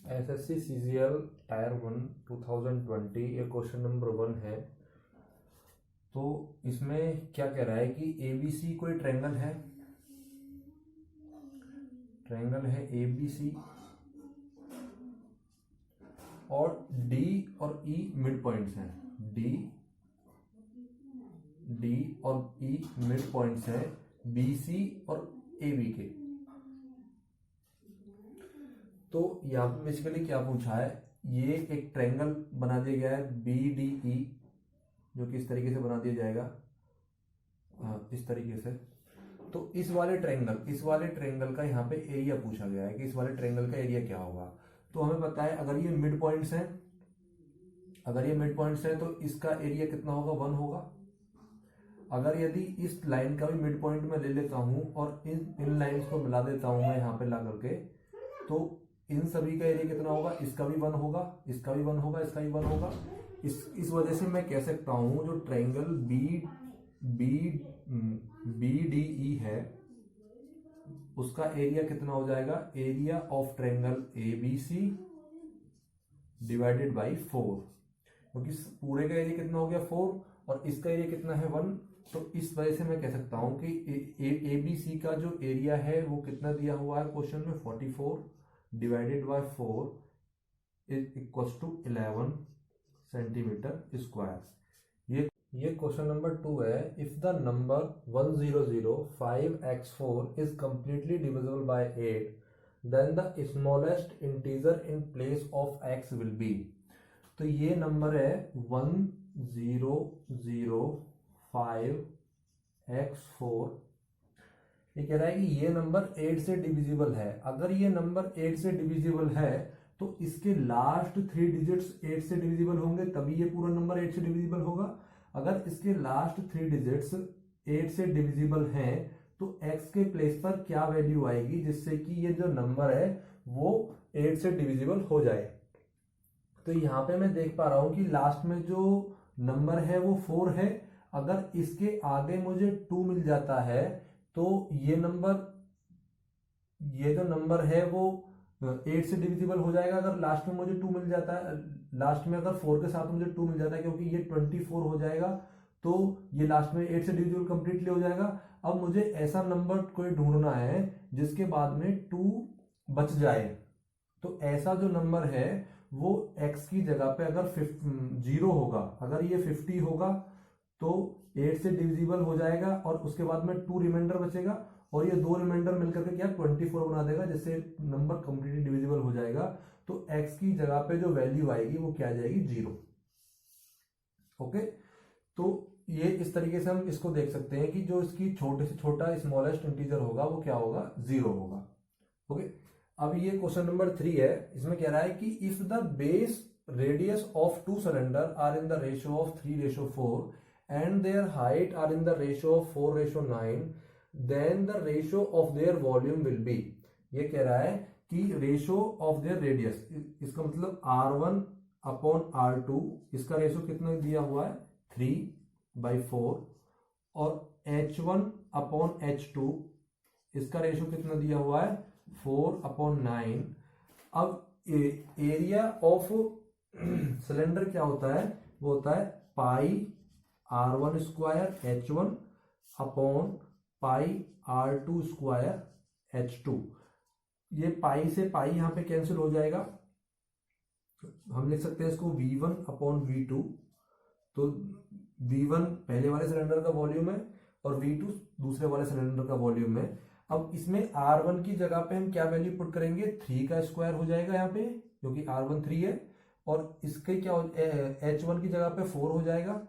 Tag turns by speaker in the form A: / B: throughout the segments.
A: SSC CGL tyre 1 2020 ये question number 1 है। तो इसमें क्या कह रहा है कि एबीसी कोई ट्रायंगल है, एबीसी और डी और ई मिड पॉइंट्स हैं, डी और ई मिड पॉइंट्स हैं बीसी और एबी के। तो यहाँ पे बेसिकली क्या पूछा है, ये एक ट्रायंगल बना दिया गया है बी डी ई, जो कि इस तरीके से बना दिया जाएगा, इस तरीके से। तो इस वाले ट्रायंगल का यहाँ पे एरिया पूछा गया है कि इस वाले ट्रायंगल का एरिया क्या होगा। तो हमें पता है अगर ये मिड पॉइंट्स हैं, तो इसका एरिया कितना होगा, 1 होगा। अगर यदि इस लाइन का भी मिड पॉइंट में ले लेता हूं और इन लाइंस को मिला देता हूं मैं यहाँ पे ला करके, तो इन सभी का एरिया कितना होगा, इसका भी 1 होगा, इसका भी 1 होगा, इसका भी 1 होगा। इस वजह से मैं कह सकता हूं जो ट्रायंगल बी डी ई है उसका एरिया कितना हो जाएगा, area of triangle A B C divided by 4, क्योंकि पूरे का एरिया कितना हो गया 4 और इसका एरिया कितना है 1। तो इस वजह से मैं कह सकता हूं कि ए बी सी का जो एरिया है वो कितना दिया हुआ है क्वेश्चन में, 44 divided by 4 is equal to 11 centimetre square. ये क्वेश्चन नंबर 2 है। If the number 1005x4 is completely divisible by 8 then the smallest integer in place of x will be. तो ये नंबर है 1005x4। ये कह रहा है कि ये नंबर 8 से डिविजिबल है। अगर ये नंबर 8 से डिविजिबल है तो इसके लास्ट 3 डिजिट्स 8 से डिविजिबल होंगे, तभी ये पूरा नंबर 8 से डिविजिबल होगा। अगर इसके लास्ट 3 डिजिट्स 8 से डिविजिबल हैं तो x के प्लेस पर क्या वैल्यू आएगी जिससे कि ये जो नंबर है वो 8 से डिविजिबल हो जाए। तो यहाँ पे मैं देख पा रहा हूं कि लास्ट में जो नंबर है वो 4 है। अगर इसके आगे मुझे 2 मिल जाता है तो ये जो नंबर है वो 8 से डिविजिबल हो जाएगा। अगर लास्ट में मुझे 2 मिल जाता है, लास्ट में अगर 4 के साथ मुझे 2 मिल जाता है, क्योंकि ये 24 हो जाएगा, तो ये लास्ट में 8 से डिविजिबल कंप्लीटली हो जाएगा। अब मुझे ऐसा नंबर कोई ढूंढना है जिसके बाद में 2 बच जाए। तो ऐसा जो नंबर है वो x की जगह पे अगर 0 होगा, अगर ये 50 होगा तो 8 से डिविजिबल हो जाएगा और उसके बाद में 2 रिमाइंडर बचेगा और ये 2 रिमाइंडर मिलकर के क्या 24 बना देगा, जिससे नंबर कंप्लीटली डिविजिबल हो जाएगा। तो x की जगह पे जो वैल्यू आएगी वो क्या आ जाएगी, 0। ओके, तो ये इस तरीके से हम इसको देख सकते हैं कि जो इसकी छोटे से छोटा स्मॉलेस्ट इंटीजर होगा वो क्या होगा, 0 होगा। ओके, अब ये क्वेश्चन नंबर 3 है। इसमें कह रहा है कि if the base radius of 2 cylinder are in the ratio of 3:4 and their height are in the ratio of 4:9 then the ratio of their volume will be। ये कह रहा है कि रेशियो ऑफ देयर रेडियस, इसका मतलब R1 upon R2, इसका ratio कितना दिया हुआ है 3/4 और H1 अपॉन H2 इसका रेशियो कितना दिया हुआ है 4/9। अब एरिया ऑफ सिलेंडर क्या होता है, वो होता है पाई R1 square H1 upon pi R2 square H2। ये पाई से पाई यहां पे कैंसिल हो जाएगा, हम लिख सकते हैं इसको V1 अपॉन V2। तो V1 पहले वाले सिलेंडर का वॉल्यूम है और V2 दूसरे वाले सिलेंडर का वॉल्यूम है। अब इसमें R1 की जगह पे हम क्या वैल्यू पुट करेंगे, 3 का स्क्वायर हो जाएगा यहाँ पे, क्योंकि R1 3 है, और इसके क्या H1 की जगह पे 4 हो जाएगा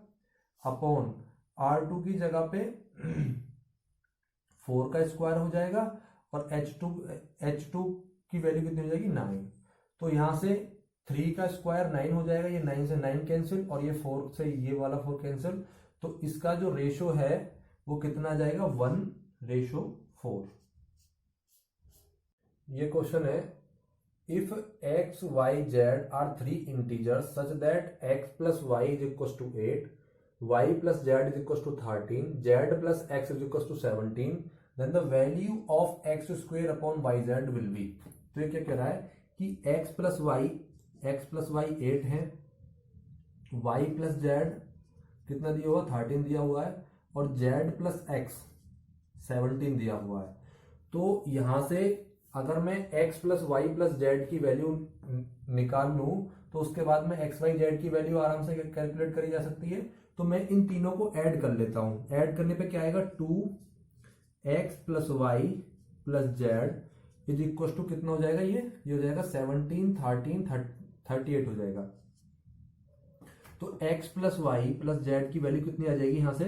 A: अपॉन R2 की जगह पे 4 का स्क्वायर हो जाएगा और H2 की वैल्यू कितनी हो जाएगी 9। तो यहां से 3 का स्क्वायर 9 हो जाएगा, ये 9 से 9 कैंसिल और ये 4 से ये वाला 4 कैंसिल। तो इसका जो रेशो है वो कितना आ जाएगा, 1:4। ये क्वेश्चन है, if x y z are 3 integers such that x plus y is equal to 8, y plus z is equals to 13, z plus x is equals to 17, then the value of x square upon yz will be। तो ये क्या कह रहा है कि x plus Y 8 है, y plus Z कितना दिया हुआ 13 दिया हुआ है, और z प्लस x 17 दिया हुआ है। तो यहां से अगर मैं x plus Y plus Z की वैल्यू निकाल लूं तो उसके बाद में एक्स वाई जेड की वैल्यू आराम से कैलकुलेट करी जा सकती है। तो मैं इन तीनों को ऐड कर लेता हूं। ऐड करने पे क्या आएगा 2x plus Y plus Z is equal to कितना हो जाएगा, ये हो जाएगा 17 13 38 हो जाएगा। तो x plus Y plus Z की वैल्यू कितनी आ जाएगी, यहां से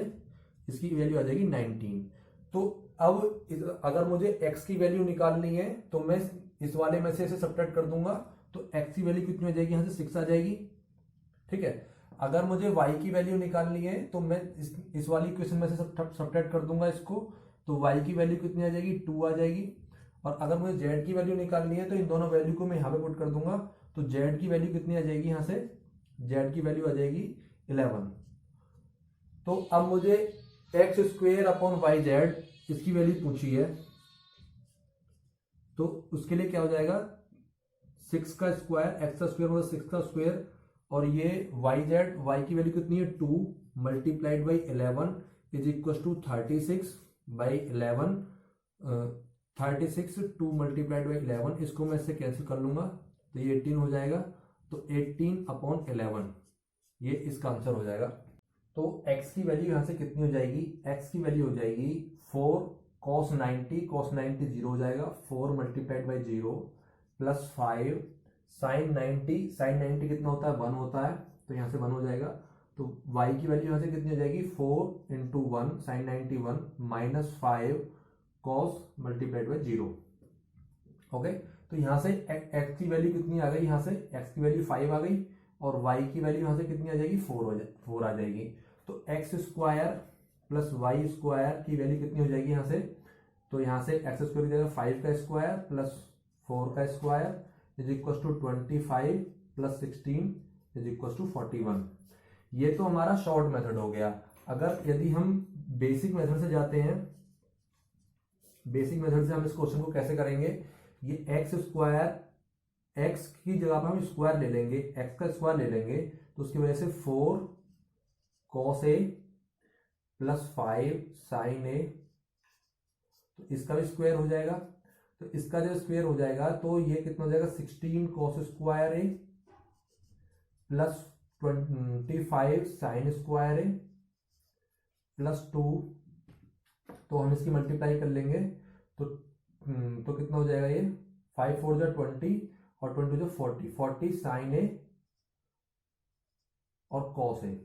A: इसकी वैल्यू आ जाएगी 19। तो अब अगर मुझे x की वैल्यू निकालनी है तो मैं इस वाले में से इसे सब्ट्रैक्ट कर दूंगा, तो x की वैल्यू कितनी आ जाएगी, यहां से 6 आ जाएगी। ठीक है, अगर मुझे y की वैल्यू निकालनी है तो मैं इस वाली इक्वेशन में से सब्ट्रैक्ट कर दूंगा इसको, तो y की वैल्यू कितनी आ जाएगी 2 आ जाएगी। और अगर मुझे z की वैल्यू निकालनी है तो इन दोनों वैल्यू को मैं यहां पे पुट कर दूंगा, तो z की वैल्यू कितनी आ जाएगी, यहां से z की वैल्यू आ जाएगी 11। तो अब मुझे X square upon Y Z इसकी वैल्यू पूछी है, तो उसके लिए क्या हो जाएगा 6 का स्क्वायर, एक्स का स्क्वायर मतलब 6 का स्क्वायर, और ये वाई जेड, वाई की वैल्यू कितनी है 2 multiplied by 11 is equal to 36 by 11। 36 2 multiplied by 11, इसको मैं इससे कैंसिल कर लूंगा तो ये 18 हो जाएगा। तो 18 अपॉन 11 ये इसका आंसर हो जाएगा। तो x की वैल्यू यहां से कितनी हो जाएगी, x की वैल्यू हो जाएगी 4 cos 90, cos 90 जीरो हो जाएगा, 4 multiplied by 0 plus 5 sine 90, sine 90 कितना होता है 1 होता है, तो यहां से 1 हो जाएगा। तो y की वैल्यू यहां से कितनी हो जाएगी 4 into 1 sine 91 minus 5 cos multiplied by 0। Okay, तो यहां से x की वैल्यू कितनी आ गई, यहां से x की वैल्यू 5 आ गई, और y की वैल्यू यहां से कितनी आ जाएगी 4 आ जाएगी। तो X square plus Y square की वैल्यू कितनी हो जाएगी यहां से, तो यहां से एक्स स्क्वायर हो जाएगा 5 का स्क्वायर प्लस 4 का square is equal to 25 plus 16 is equal to 41। ये तो हमारा शॉर्ट मेथड हो गया। अगर यदि हम बेसिक मेथड से जाते हैं, बेसिक मेथड से हम इस क्वेश्चन को कैसे करेंगे, ये एक्स स्क्वायर, एक्स की जगह पर हम स्क्वायर ले लेंगे, एक्स का स्क्वायर ले लेंगे, तो उसकी वजह से 4 cos a plus 5 sin a, तो इसका भी स्क्वायर हो जाएगा। तो इसका जब स्क्वायर हो जाएगा तो ये कितना हो जाएगा 16 cos square a plus 25 sin square a plus 2, तो हम इसकी मल्टीप्लाई कर लेंगे तो कितना हो जाएगा ये 5 4 जा 20 और 20 जो 40 साइन ए और कॉस ए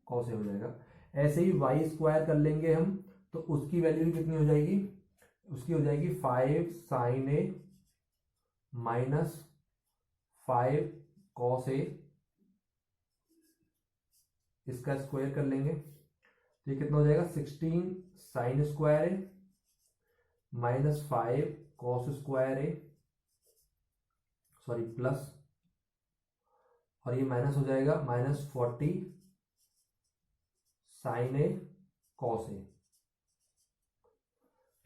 A: हो जाएगा। ऐसे ही वाई स्क्वायर कर लेंगे हम, तो उसकी वैल्यू भी कितनी हो जाएगी, उसकी हो जाएगी 5 sign A minus 5 cos A, इसका स्क्वायर कर लेंगे तो ये कितना हो जाएगा 16 साइन स्क्वायर ए माइनस 5 कॉस स्क्वायर ए, सॉरी प्लस, और ये माइनस हो जाएगा minus 40 sign A cos A.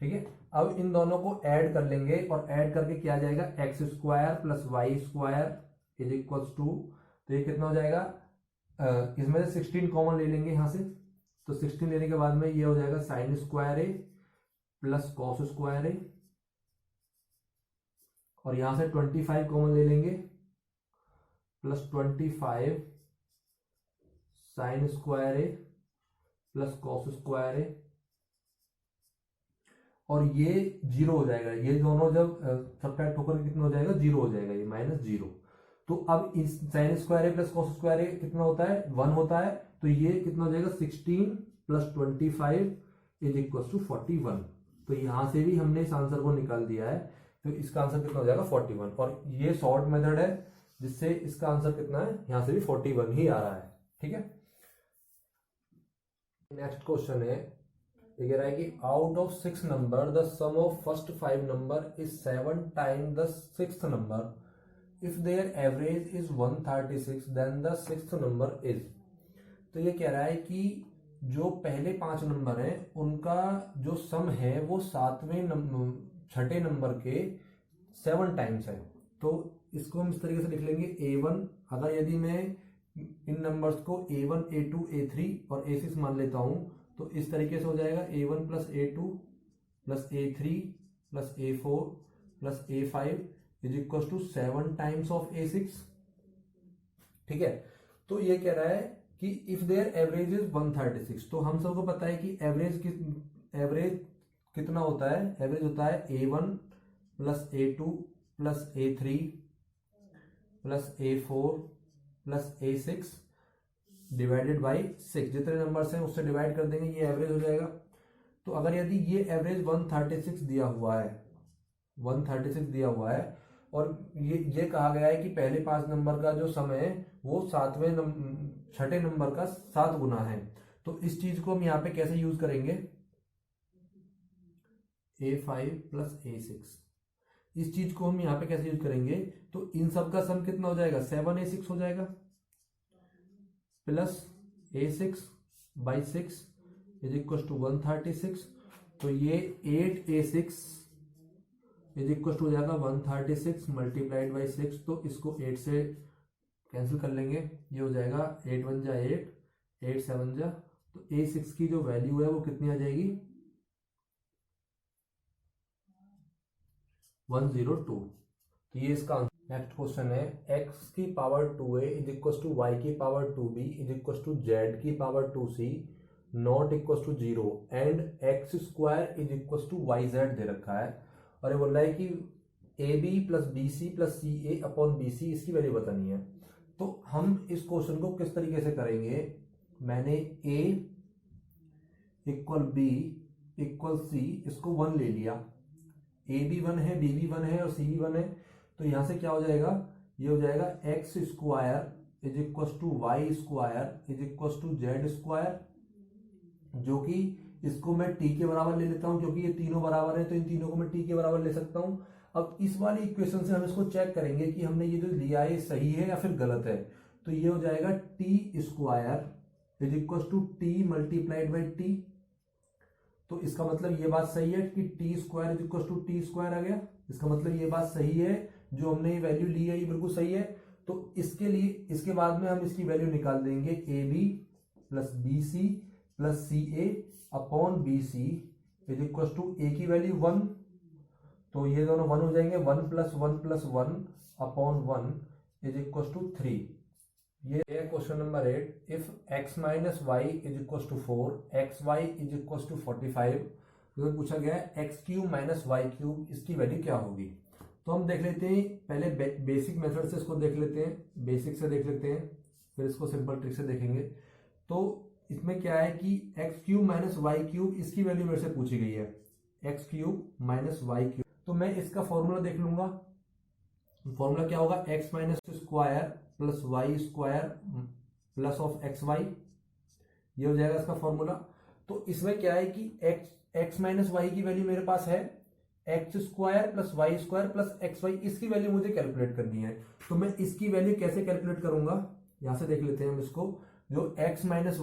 A: ठीक है, अब इन दोनों को ऐड कर लेंगे और ऐड करके क्या आ जाएगा X square plus Y square is equal to, तो ये कितना हो जाएगा इसमें से 16 कॉमन ले लेंगे यहां से, तो 16 लेने के बाद में ये हो जाएगा साइन स्क्वायर ए प्लस कॉस स्क्वायर ए, और यहां से 25 कॉमन ले लेंगे प्लस 25 साइन स्क्वायर ए प्लस कॉस स्क्वायर ए, और ये जीरो हो जाएगा। ये दोनों जब सब्ट्रैक्ट होकर कितना हो जाएगा जीरो हो जाएगा, ये माइनस जीरो। तो अब इस साइन स्क्वायर ए प्लस कॉस स्क्वायर ए कितना होता है 1 होता है, तो ये कितना हो जाएगा 16 प्लस 25 इज इक्वल टू 41। तो यहां से भी हमने इस आंसर को निकाल दिया है, तो इसका आंसर कितना हो जाएगा 41, और ये शॉर्ट मेथड है जिससे इसका आंसर कितना है यहां से भी 41 ही आ रहा है। ठीक है, नेक्स्ट क्वेश्चन है, ये कह रहा है कि out of 6 number the sum of first 5 number is 7 time the 6th number, if their average is 136 then the 6th number is. तो ये कह रहा है कि जो पहले 5 नंबर हैं उनका जो सम है वो 6ठे नंबर के 7 टाइम्स है। तो इसको हम इस तरीके से लिख लेंगे A1, अगर यदि मैं इन नंबर्स को A1, A2, A3 और A6 मान लेता हूं तो इस तरीके से हो जाएगा A1 plus A2 plus A3 plus A4 plus A5 is equal to 7 times of A6। ठीक है, तो ये कह रहा है कि इफ देयर एवरेज इज 136, तो हम सबको पता है कि एवरेज कितना होता है, एवरेज होता है A1 plus A2 plus A3 plus A4 plus A6 divided by 6, जितने नंबर्स हैं उससे डिवाइड कर देंगे, ये एवरेज हो जाएगा। तो अगर यदि ये एवरेज 136 दिया हुआ है, 136 दिया हुआ है और ये कहा गया है कि पहले 5 नंबर का जो समय है वो छठे नंबर का 7 गुना है, तो इस चीज को हम यहाँ पे कैसे यूज करेंगे, A5 प्लस A6, इस चीज को हम यहाँ पे कैसे यूज करेंगे, तो इन सब का सम कितना हो जाएगा, 7A6 हो जाएगा plus A6 by 6 is equal to 136, तो ये 8A6 इज इक्वल टू हो जाएगा 136 मल्टीप्लाइड बाई 6, तो इसको 8 से कैंसिल कर लेंगे, ये हो जाएगा 8 1 जा 8, 8 7 जा, तो A6 की जो वैल्यू है वो कितनी आ जाएगी, 102। तो ये इसका आंसर। नेक्स्ट क्वेश्चन है x की power 2a is equal to y की power 2b is equal to z की power 2c not equal to 0 and x square is equal to yz दे रखा है, और ये बोल रहा है कि ab plus bc plus ca upon bc इसकी वैल्यू बतानी है। तो हम इस क्वेश्चन को किस तरीके से करेंगे, मैंने a equal b equal c इसको 1 ले लिया, a भी 1 है, b भी 1 है और c भी 1 है, तो यहां से क्या हो जाएगा, ये हो जाएगा X square is equal to Y square is equal to Z square, जो कि इसको मैं टी के बराबर ले लेता हूं क्योंकि ये तीनों बराबर है, तो इन तीनों को मैं टी के बराबर ले सकता हूं। अब इस वाली इक्वेशन से हम इसको चेक करेंगे कि हमने ये जो लिया है सही है या फिर गलत है, तो ये हो जाएगा T square is equal to T multiplied by T, तो इसका मतलब ये बात सही है कि T square is equal to T square आ गया, इसका मतलब ये बात सही है, जो हमने ये वैल्यू ली है ये बिल्कुल सही है। तो इसके लिए इसके बाद में हम इसकी वैल्यू निकाल देंगे, A B plus B C plus C A upon B C is equal to A की वैल्यू 1, तो ये दोनों 1 हो जाएंगे, 1 plus 1 upon 1 is equal to 3। ये है question number 8। If x minus Y is equal to 4, X Y is equal to 45, तो पूछा गया है X cube minus Y cube, इसकी वैल्यू क्या होगी। तो हम देख लेते हैं, पहले बेसिक मेथड से इसको देख लेते हैं, बेसिक से देख लेते हैं, फिर इसको सिंपल ट्रिक से देखेंगे। तो इसमें क्या है कि X cube minus Y cube इसकी वैल्यू मेरे से पूछी गई है, X cube minus Y cube, तो मैं इसका फॉर्मूला देख लूंगा। फॉर्मूला क्या होगा, X minus square plus Y square plus of X Y, ये हो जाएगा इसका फॉर्मूला। तो इसमें क्या है कि एक्स माइनस वाई की वैल्यू मेरे पास है X square plus Y square plus X Y, इसकी वैल्यू मुझे कैलकुलेट करनी है। तो मैं इसकी वैल्यू कैसे कैलकुलेट करूंगा, यहां से देख लेते हैं हम इसको। जो एक्स माइनस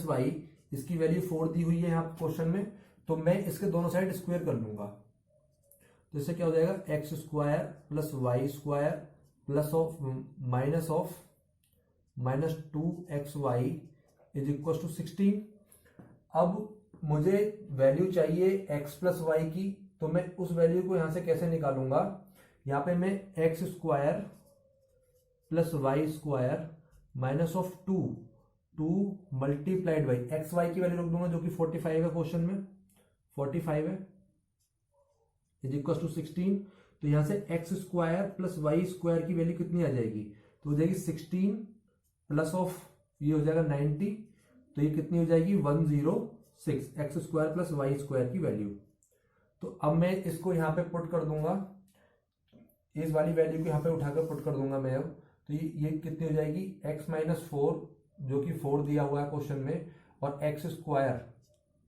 A: वाई इसकी वैल्यू 4 दी हुई है यहाँ क्वेश्चन में, तो मैं इसके दोनों साइड स्क्वायर कर लूंगा, तो इससे क्या हो जाएगा, X square plus Y square plus of minus 2xy is equal to 16। अब मुझे वैल्यू चाहिए x प्लस वाई की, तो मैं उस वैल्यू को यहां से कैसे निकालूंगा, यहां पे मैं X square plus Y square minus of 2 multiplied by X Y की वैल्यू रख दूंगा जो कि 45 है, क्वेश्चन में 45 है, इज इक्वल टू 16। तो यहां से X square plus Y square की वैल्यू कितनी आ जाएगी, तो हो जाएगी 16 प्लस ऑफ ये हो जाएगा 90, तो ये कितनी हो जाएगी 106 X square plus Y square की वैल्यू। तो अब मैं इसको यहाँ पे पुट कर दूंगा, इस वाली वैल्यू को यहाँ पे उठाकर पुट कर दूंगा मैं अब, तो ये कितनी हो जाएगी x माइनस 4 जो कि 4 दिया हुआ है क्वेश्चन में, और X square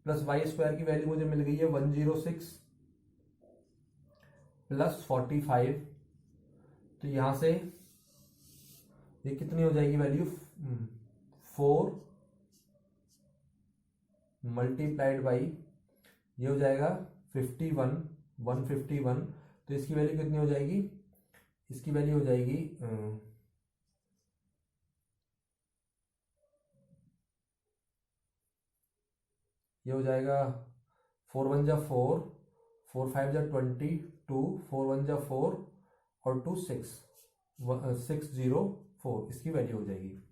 A: plus Y square की वैल्यू मुझे मिल गई है 106 प्लस 45, तो यहां से ये कितनी हो जाएगी वैल्यू 4 मल्टीप्लाइड बाई ये हो जाएगा 51, 151। तो इसकी वैल्यू कितनी हो जाएगी, इसकी वैल्यू हो जाएगी ये हो जाएगा 4 1 जा 4, 4 5 जा 22, 4 1 जा 4 और 2 6, 604 इसकी वैल्यू हो जाएगी।